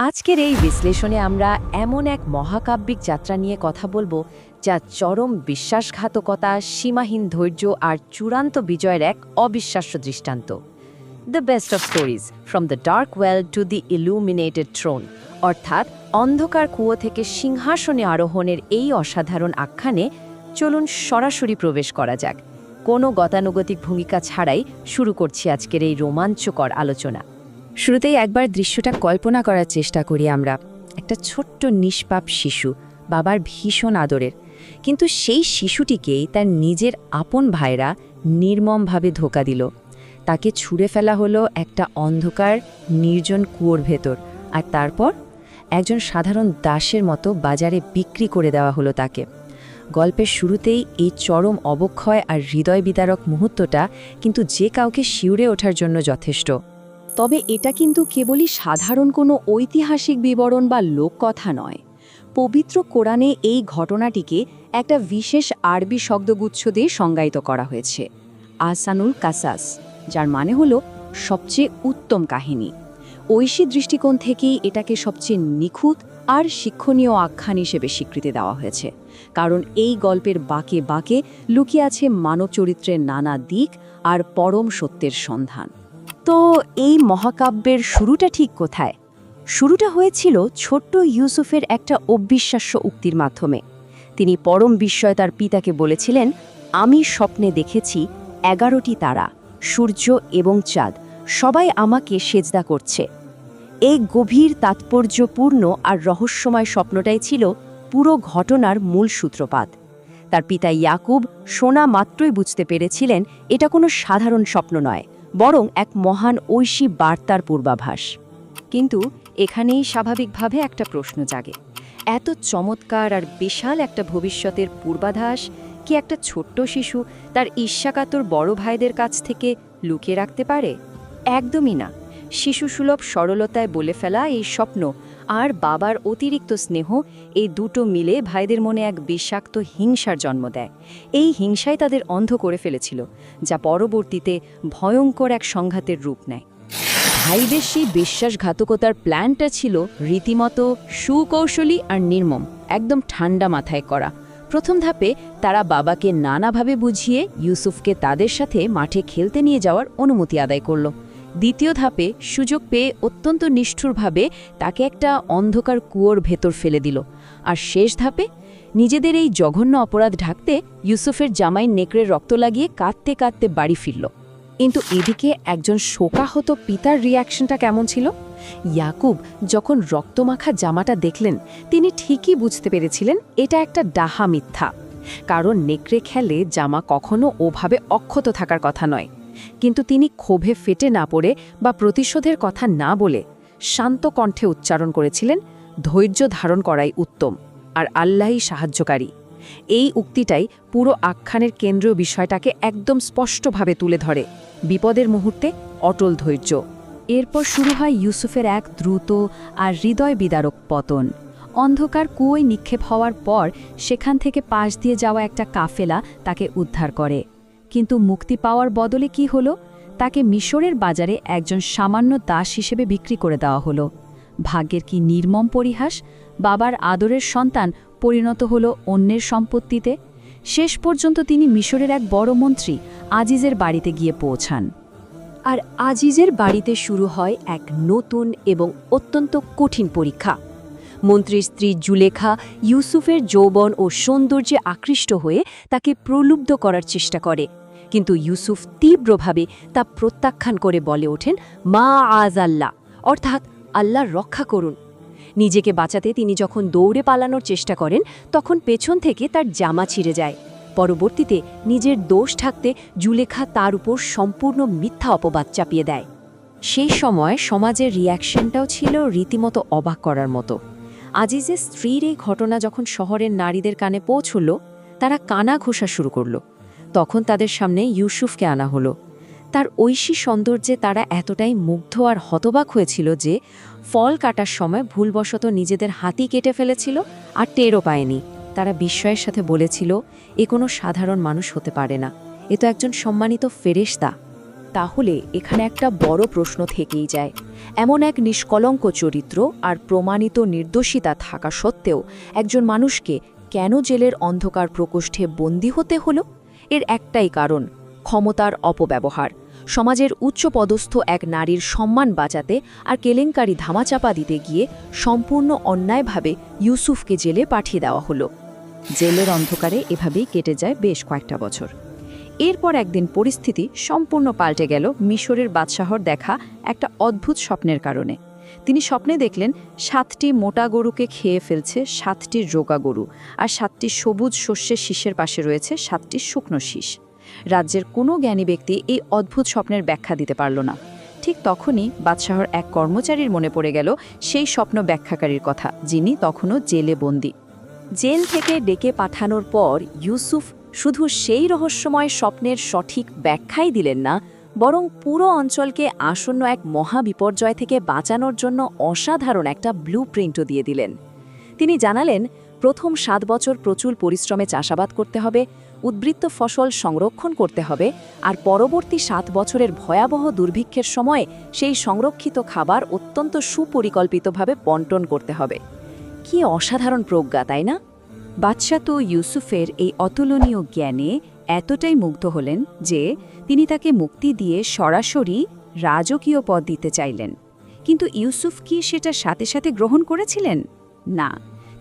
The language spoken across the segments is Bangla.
আজকের এই বিশ্লেষণে আমরা এমন এক মহাকাব্যিক যাত্রা নিয়ে কথা বলবো যা চরম বিশ্বাসঘাতকতা, সীমাহীন ধৈর্য আর চূড়ান্ত বিজয়ের এক অবিশ্বাস্য দৃষ্টান্ত। The best of stories, from the dark well to the illuminated throne, অর্থাৎ অন্ধকার কুয়ো থেকে সিংহাসনে আরোহণের এই অসাধারণ আখ্যানে চলুন সরাসরি প্রবেশ করা যাক। কোনো গতানুগতিক ভূমিকা ছাড়াই শুরু করছি আজকের এই রোমাঞ্চকর আলোচনা। শুরুতেই একবার দৃশ্যটা কল্পনা করার চেষ্টা করি আমরা। একটা ছোট্ট নিষ্পাপ শিশু, বাবার ভীষণ আদরের, কিন্তু সেই শিশুটিকেই তার নিজের আপন ভাইরা নির্মমভাবে ধোঁকা দিল। তাকে ছুঁড়ে ফেলা হলো একটা অন্ধকার নির্জন কুয়োর ভেতর, আর তারপর একজন সাধারণ দাসের মতো বাজারে বিক্রি করে দেওয়া হলো তাকে। গল্পের শুরুতেই এই চরম অবক্ষয় আর হৃদয় বিদারক মুহূর্তটা কিন্তু যে কাউকে শিউরে ওঠার জন্য যথেষ্ট। তবে এটা কিন্তু কেবলই সাধারণ কোনো ঐতিহাসিক বিবরণ বা লোককথা নয়। পবিত্র কোরআনে এই ঘটনাটিকে একটা বিশেষ আরবি শব্দগুচ্ছ দিয়ে সংজ্ঞায়িত করা হয়েছে, আহসানুল কাসাস, যার মানে হলো সবচেয়ে উত্তম কাহিনী। ঐশী দৃষ্টিকোণ থেকেই এটাকে সবচেয়ে নিখুঁত আর শিক্ষণীয় আখ্যান হিসেবে স্বীকৃতি দেওয়া হয়েছে, কারণ এই গল্পের বাঁকে বাঁকে লুকিয়ে আছে মানব চরিত্রের নানা দিক আর পরম সত্যের সন্ধান। তো এই মহাকাব্যের শুরুটা ঠিক কোথায়? শুরুটা হয়েছিল ছোট্ট ইউসুফের একটা অবিশ্বাস্য উক্তির মাধ্যমে। তিনি পরম বিস্ময়ে তার পিতাকে বলেছিলেন, আমি স্বপ্নে দেখেছি 11টি তারা, সূর্য এবং চাঁদ, সবাই আমাকে সেজদা করছে। এই গভীর তাৎপর্যপূর্ণ আর রহস্যময় স্বপ্নটাই ছিল পুরো ঘটনার মূল সূত্রপাত। তার পিতা ইয়াকুব শোনা মাত্রই বুঝতে পেরেছিলেন এটা কোনো সাধারণ স্বপ্ন নয়, বরং এক মহান ঐশী বার্তার পূর্বাভাস। কিন্তু এখানেই স্বাভাবিকভাবে একটা প্রশ্ন জাগে, এত চমৎকার আর বিশাল একটা ভবিষ্যতের পূর্বাভাস কি একটা ছোট্ট শিশু তার ঈর্ষাকাতর বড় ভাইদের কাছ থেকে লুকিয়ে রাখতে পারে? একদমই না। শিশুসুলভ সরলতায় বলে ফেলা এই স্বপ্ন আর বাবার অতিরিক্ত স্নেহ, এই দুটো মিলে ভাইদের মনে এক বিষাক্ত হিংসার জন্ম দেয়। এই হিংসাই তাদের অন্ধ করে ফেলেছিল, যা পরবর্তীতে ভয়ঙ্কর এক সংঘাতের রূপ নেয়। ভাইদের সেই বিশ্বাসঘাতকতার প্ল্যানটা ছিল রীতিমতো সুকৌশলী আর নির্মম, একদম ঠান্ডা মাথায় করা। প্রথম ধাপে তারা বাবাকে নানাভাবে বুঝিয়ে ইউসুফকে তাদের সাথে মাঠে খেলতে নিয়ে যাওয়ার অনুমতি আদায় করল। দ্বিতীয় ধাপে সুযোগ পেয়ে অত্যন্ত নিষ্ঠুরভাবে তাকে একটা অন্ধকার কুয়োর ভেতর ফেলে দিল। আর শেষ ধাপে নিজেদের এই জঘন্য অপরাধ ঢাকতে ইউসুফের জামাই নেকড়ের রক্ত লাগিয়ে কাঁদতে কাঁদতে বাড়ি ফিরল। কিন্তু এদিকে একজন শোকাহত পিতার রিয়াকশনটা কেমন ছিল? ইয়াকুব যখন রক্তমাখা জামাটা দেখলেন, তিনি ঠিকই বুঝতে পেরেছিলেন এটা একটা ডাহা মিথ্যা, কারণ নেকড়ে খেলে জামা কখনো ওভাবে অক্ষত থাকার কথা নয়। কিন্তু তিনি ক্ষোভে ফেটে না পড়ে বা প্রতিশোধের কথা না বলে শান্ত কণ্ঠে উচ্চারণ করেছিলেন, ধৈর্য ধারণ করাই উত্তম, আর আল্লাহই সাহায্যকারী। এই উক্তিটাই পুরো আখ্যানের কেন্দ্রীয় বিষয়টাকে একদম স্পষ্টভাবে তুলে ধরে, বিপদের মুহূর্তে অটল ধৈর্য। এরপর শুরু হয় ইউসুফের এক দ্রুত আর হৃদয় বিদারক পতন। অন্ধকার কুয়োয় নিক্ষেপ হওয়ার পর সেখান থেকে পাশ দিয়ে যাওয়া একটা কাফেলা তাকে উদ্ধার করে। কিন্তু মুক্তি পাওয়ার বদলে কি হলো? তাকে মিশরের বাজারে একজন সামান্য দাস হিসেবে বিক্রি করে দেওয়া হলো। ভাগ্যের কি নির্মম পরিহাস! বাবার আদরের সন্তান পরিণত হলো অন্যের সম্পত্তিতে। শেষ পর্যন্ত তিনি মিশরের এক বড় মন্ত্রী আজিজের বাড়িতে গিয়ে পৌঁছান। আর আজিজের বাড়িতে শুরু হয় এক নতুন এবং অত্যন্ত কঠিন পরীক্ষা। মন্ত্রীর স্ত্রী জুলেখা ইউসুফের যৌবন ও সৌন্দর্যে আকৃষ্ট হয়ে তাকে প্রলুব্ধ করার চেষ্টা করে, কিন্তু ইউসুফ তীব্রভাবে তা প্রত্যাখ্যান করে বলে ওঠেন, মা আজ আল্লাহ, অর্থাৎ আল্লাহ রক্ষা করুন। নিজেকে বাঁচাতে তিনি যখন দৌড়ে পালানোর চেষ্টা করেন, তখন পেছন থেকে তার জামা ছিঁড়ে যায়। পরবর্তীতে নিজের দোষ ঢাকতে জুলেখা তার উপর সম্পূর্ণ মিথ্যা অপবাদ চাপিয়ে দেয়। সেই সময় সমাজের রিয়াকশনটাও ছিল রীতিমতো অবাক করার মতো। আজিজের স্ত্রীর এই ঘটনা যখন শহরের নারীদের কানে পৌঁছল, তারা কানা ঘোষা শুরু করল। তখন তাদের সামনে ইউসুফকে আনা হলো। তার ঐশী সৌন্দর্যে তারা এতটাই মুগ্ধ আর হতবাক হয়েছিল যে ফল কাটার সময় ভুলবশত নিজেদের হাতই কেটে ফেলেছিল আর টেরও পায়নি। তারা বিস্ময়ের সাথে বলেছিল, এ কোনো সাধারণ মানুষ হতে পারে না, এ তো একজন সম্মানিত ফেরেশতা। তাহলে এখানে একটা বড় প্রশ্ন থেকেই যায়, এমন এক নিষ্কলঙ্ক চরিত্র আর প্রমাণিত নির্দোষিতা থাকা সত্ত্বেও একজন মানুষকে কেন জেলের অন্ধকার প্রকোষ্ঠে বন্দী হতে হলো? এর একটাই কারণ, ক্ষমতার অপব্যবহার। সমাজের উচ্চপদস্থ এক নারীর সম্মান বাঁচাতে আর কেলেঙ্কারি ধামাচাপা দিতে গিয়ে সম্পূর্ণ অন্যায়ভাবে ইউসুফকে জেলে পাঠিয়ে দেওয়া হলো। জেলের অন্ধকারে এভাবেই কেটে যায় বেশ কয়েকটা বছর। এরপর একদিন পরিস্থিতি সম্পূর্ণ পাল্টে গেল মিশরের বাদশাহর দেখা একটা অদ্ভুত স্বপ্নের কারণে। তিনি স্বপ্নে দেখলেন 7টি মোটা গরুকে খেয়ে ফেলছে 7টি রোগা গরু, আর 7টি সবুজ শস্যের শীষের পাশে রয়েছে 7টি শুকনো শীষ। রাজ্যের কোনো জ্ঞানী ব্যক্তি এই অদ্ভুত স্বপ্নের ব্যাখ্যা দিতে পারল না। ঠিক তখনই বাদশাহর এক কর্মচারীর মনে পড়ে গেল সেই স্বপ্ন ব্যাখ্যাকারীর কথা, যিনি তখনও জেলে বন্দী। জেল থেকে ডেকে পাঠানোর পর ইউসুফ শুধু সেই রহস্যময় স্বপ্নের সঠিক ব্যাখ্যাই দিলেন না, বরং পুরো অঞ্চলকে আসন্ন এক মহাবিপর্যয় থেকে বাঁচানোর জন্য অসাধারণ একটা ব্লুপ্রিন্টও দিয়ে দিলেন। তিনি জানালেন, প্রথম 7 বছর প্রচুর পরিশ্রমে চাষাবাদ করতে হবে, উদ্বৃত্ত ফসল সংরক্ষণ করতে হবে, আর পরবর্তী 7 বছরের ভয়াবহ দুর্ভিক্ষের সময় সেই সংরক্ষিত খাবার অত্যন্ত সুপরিকল্পিতভাবে বণ্টন করতে হবে। কি অসাধারণ প্রজ্ঞা, তাই না? বাদশাহ তো ইউসুফের এই অতুলনীয় জ্ঞানে এতটাই মুগ্ধ হলেন যে তিনি তাকে মুক্তি দিয়ে সরাসরি রাজকীয় পদ দিতে চাইলেন। কিন্তু ইউসুফ কি সেটা সাথে সাথে গ্রহণ করেছিলেন? না,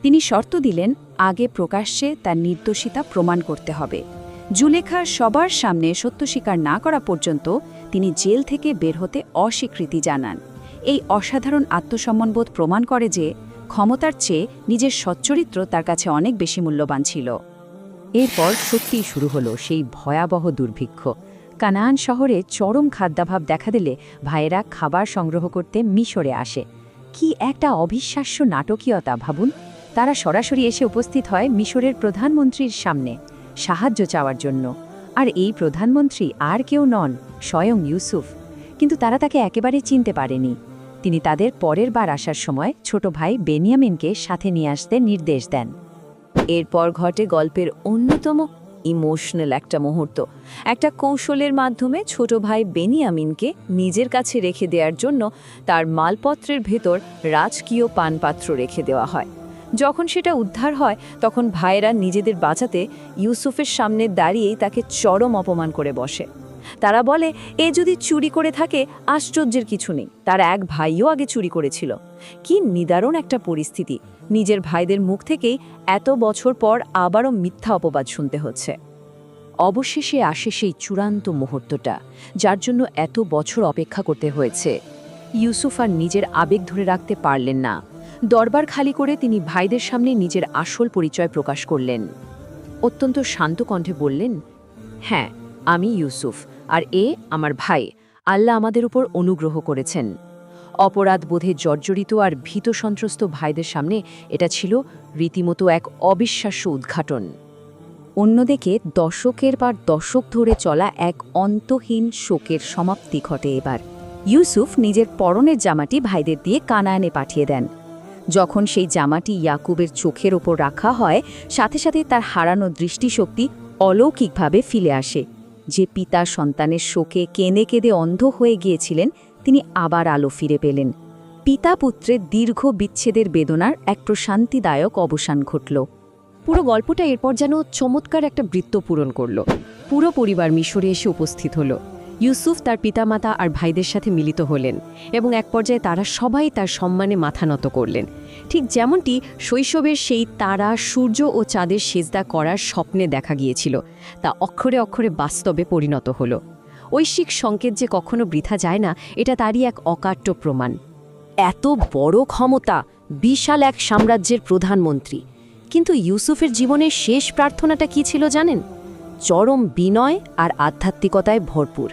তিনি শর্ত দিলেন, আগে প্রকাশ্যে তার নির্দোষিতা প্রমাণ করতে হবে। জুলেখা সবার সামনে সত্য স্বীকার না করা পর্যন্ত তিনি জেল থেকে বের হতে অস্বীকৃতি জানান। এই অসাধারণ আত্মসম্মানবোধ প্রমাণ করে যে ক্ষমতার চেয়ে নিজের সচ্চরিত্র তার কাছে অনেক বেশি মূল্যবান ছিল। এরপর সত্যিই শুরু হলো সেই ভয়াবহ দুর্ভিক্ষ। কানান শহরে চরম খাদ্যাভাব দেখা দিলে ভাইয়েরা খাবার সংগ্রহ করতে মিশরে আসে। কি একটা অবিশ্বাস্য নাটকীয়তা ভাবুন! তারা সরাসরি এসে উপস্থিত হয় মিশরের প্রধানমন্ত্রীর সামনে সাহায্য চাওয়ার জন্য। আর এই প্রধানমন্ত্রী আর কেউ নন, স্বয়ং ইউসুফ। কিন্তু তারা তাকে একেবারে চিনতে পারেনি। তিনি তাদের পরের বার আসার সময় ছোট ভাই বেনিয়ামিনকে সাথে নিয়ে আসতে নির্দেশ দেন। এরপর ঘটে গল্পের অন্যতম ইমোশনাল একটা মুহূর্ত। একটা কৌশলের মাধ্যমে ছোট ভাই বেনিয়ামিনকে নিজের কাছে রেখে দেওয়ার জন্য তার মালপত্রের ভেতর রাজকীয় পানপাত্র রেখে দেওয়া হয়। যখন সেটা উদ্ধার হয় তখন ভাইয়েরা নিজেদের বাঁচাতে ইউসুফের সামনে দাঁড়িয়েই তাকে চরম অপমান করে বসে। তারা বলে, এ যদি চুরি করে থাকে আশ্চর্যের কিছু নেই, তার এক ভাইও আগে চুরি করেছিল। কি নিদারুণ একটা পরিস্থিতি! নিজের ভাইদের মুখ থেকেই এত বছর পর আবারও মিথ্যা অপবাদ শুনতে হচ্ছে। অবশেষে আসে সেই চূড়ান্ত মুহূর্তটা, যার জন্য এত বছর অপেক্ষা করতে হয়েছে। ইউসুফ আর নিজের আবেগ ধরে রাখতে পারলেন না। দরবার খালি করে তিনি ভাইদের সামনে নিজের আসল পরিচয় প্রকাশ করলেন। অত্যন্ত শান্ত কণ্ঠে বললেন, হ্যাঁ, আমি ইউসুফ, আর এ আমার ভাই। আল্লাহ আমাদের উপর অনুগ্রহ করেছেন। অপরাধ বোধে জর্জরিত আর ভীত সন্ত্রস্ত ভাইদের সামনে এটা ছিল রীতিমতো এক অবিশ্বাস্য উদ্ঘাটন। অন্যদিকে দশকের পর দশক ধরে চলা এক অন্তহীন শোকের সমাপ্তি ঘটে এবার। ইউসুফ নিজের পরনের জামাটি ভাইদের দিয়ে কানানে পাঠিয়ে দেন। যখন সেই জামাটি ইয়াকুবের চোখের ওপর রাখা হয়, সাথে সাথে তার হারানো দৃষ্টিশক্তি অলৌকিকভাবে ফিরে আসে। যে পিতা সন্তানের শোকে কেঁদে কেঁদে অন্ধ হয়ে গিয়েছিলেন, তিনি আবার আলো ফিরে পেলেন। পিতা পুত্রের দীর্ঘ বিচ্ছেদের বেদনার এক প্রশান্তিদায়ক অবসান ঘটল। পুরো গল্পটা এরপর যেন চমৎকার একটা বৃত্ত পূরণ করল। পুরো পরিবার মিশরে এসে উপস্থিত হলো। ইউসুফ তার পিতামাতা আর ভাইদের সাথে মিলিত হলেন এবং এক পর্যায়ে তারা সবাই তার সম্মানে মাথা নত করলেন। ঠিক যেমনটি শৈশবের সেই তারা, সূর্য ও চাঁদের সেজদা করার স্বপ্নে দেখা গিয়েছিল, তা অক্ষরে অক্ষরে বাস্তবে পরিণত হলো। ঐশ্বিক সংকেত যে কখনো বৃথা যায় না, এটা তারই এক অকাট্য প্রমাণ। এত বড় ক্ষমতা, বিশাল এক সাম্রাজ্যের প্রধানমন্ত্রী। কিন্তু ইউসুফের জীবনের শেষ প্রার্থনাটা কি ছিল জানেন? চরম বিনয় আর আধ্যাত্মিকতায় ভরপুর।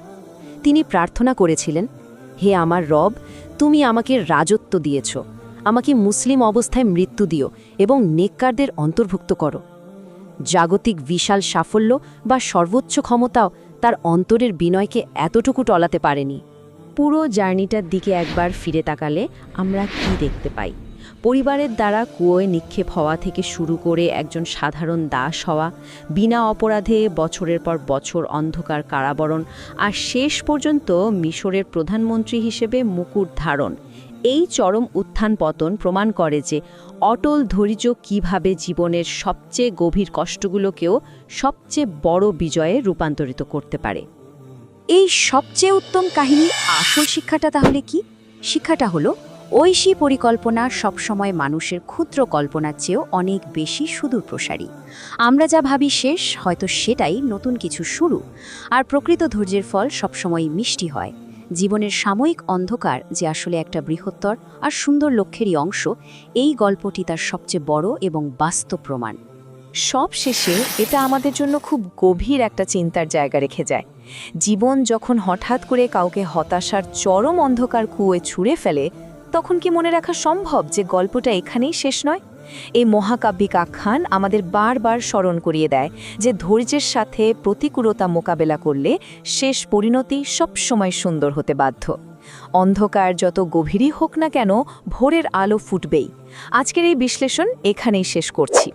তিনি প্রার্থনা করেছিলেন, হে আমার রব, তুমি আমাকে রাজত্ব দিয়েছ, আমাকে মুসলিম অবস্থায় মৃত্যু দিও এবং নেককারদের অন্তর্ভুক্ত করো। জাগতিক বিশাল সাফল্য বা সর্বোচ্চ ক্ষমতাও তার অন্তরের বিনয়কে এতটুকু টলাতে পারেনি। পুরো জার্নিটার দিকে একবার ফিরে তাকালে আমরা কি দেখতে পাই? পরিবারের দ্বারা কুয়োয় নিক্ষেপ হওয়া থেকে শুরু করে একজন সাধারণ দাস হওয়া, বিনা অপরাধে বছরের পর বছর অন্ধকার কারাবরণ, আর শেষ পর্যন্ত মিশরের প্রধানমন্ত্রী হিসেবে মুকুট ধারণ, এই চরম উত্থান পতন প্রমাণ করে যে অটল ধৈর্য কিভাবে জীবনের সবচেয়ে গভীর কষ্টগুলোকেও সবচেয়ে বড় বিজয়ে রূপান্তরিত করতে পারে। এই সবচেয়ে উত্তম কাহিনী আসল শিক্ষাটা তাহলে কি? শিক্ষাটা হলো ঐশী পরিকল্পনা সবসময় মানুষের ক্ষুদ্র কল্পনার চেয়েও অনেক বেশি সুদূরপ্রসারী। আমরা যা ভাবি শেষ, হয়তো সেটাই নতুন কিছু শুরু। আর প্রকৃত ধৈর্যের ফল সবসময় মিষ্টি হয়। জীবনের সাময়িক অন্ধকার যে আসলে একটা বৃহত্তর আর সুন্দর লক্ষ্যেরই অংশ, এই গল্পটি তার সবচেয়ে বড় এবং বাস্তব প্রমাণ। সব শেষে এটা আমাদের জন্য খুব গভীর একটা চিন্তার জায়গা রেখে যায়। জীবন যখন হঠাৎ করে কাউকে হতাশার চরম অন্ধকার কুয়োয় ছুঁড়ে ফেলে, তখন কি মনে রাখা সম্ভব যে গল্পটা এখানেই শেষ নয়? এই মহাকাব্যিক আখ্যান আমাদের বারবার স্মরণ করিয়ে দেয় যে ধৈর্যের সাথে প্রতিকূলতা মোকাবেলা করলে শেষ পরিণতি সবসময় সুন্দর হতে বাধ্য। অন্ধকার যত গভীরই হোক না কেন, ভোরের আলো ফুটবেই। আজকের এই বিশ্লেষণ এখানেই শেষ করছি।